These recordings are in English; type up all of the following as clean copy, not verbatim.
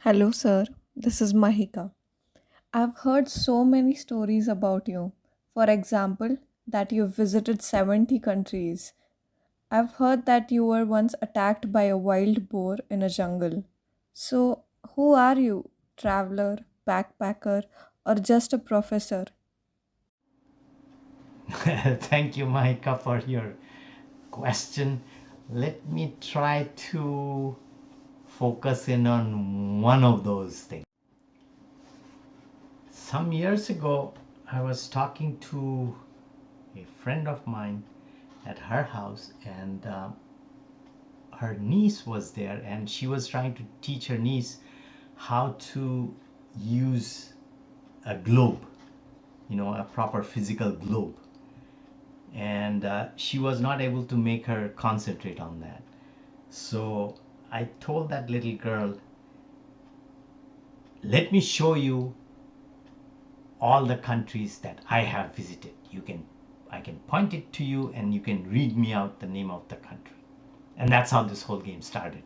Hello, sir. This is Mahika. I've heard so many stories about you. For example, that you visited 70 countries. I've heard that you were once attacked by a wild boar in a jungle. So, who are you? Traveler, backpacker, or just a professor? Thank you, Mahika, for your question. Let me try to focus in on one of those things. Some years ago, I was talking to a friend of mine at her house, and her niece was there, and she was trying to teach her niece how to use a globe, a proper physical globe. And she was not able to make her concentrate on that. So I told that little girl, let me show you all the countries that I have visited. I can point it to you and you can read me out the name of the country. And that's how this whole game started.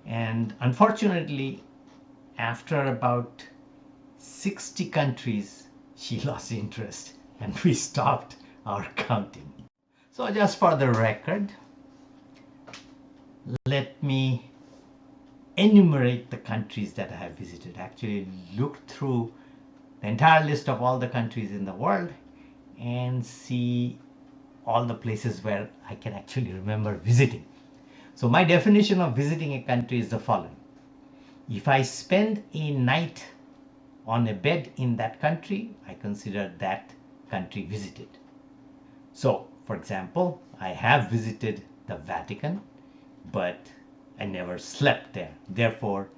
And unfortunately, after about 60 countries, she lost interest and we stopped our counting. So, just for the record, let me enumerate the countries that I have visited. Actually, looked through the entire list of all the countries in the world and see all the places where I can actually remember visiting. So, my definition of visiting a country is the following: if I spend a night on a bed in that country, I consider that country visited. So, for example, I have visited the Vatican, but I never slept there. Therefore,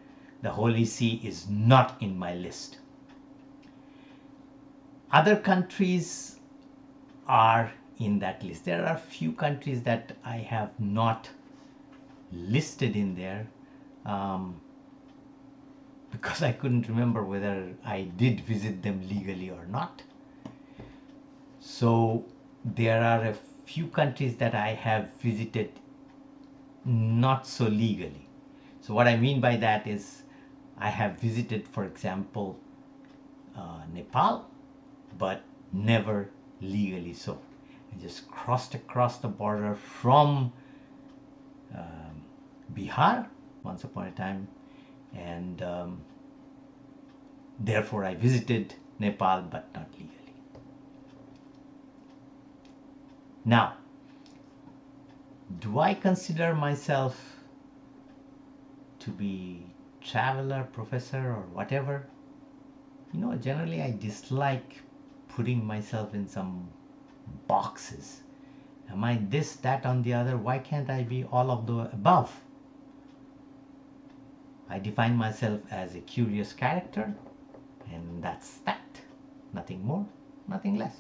the Holy See is not in my list. Other countries are in that list. There are few countries that I have not listed in there, um, because I couldn't remember whether I did visit them legally or not. So there are a few countries that I have visited not so legally. So what I mean by that is I have visited, for example, Nepal, but never legally so. I just crossed across the border from Bihar once upon a time, and therefore I visited Nepal but not legally. Now, do I consider myself to be traveler, professor, or whatever? Generally I dislike putting myself in some boxes. Am I this, that, on the other? Why can't I be all of the above? I define myself as a curious character, and that's that. Nothing more, nothing less.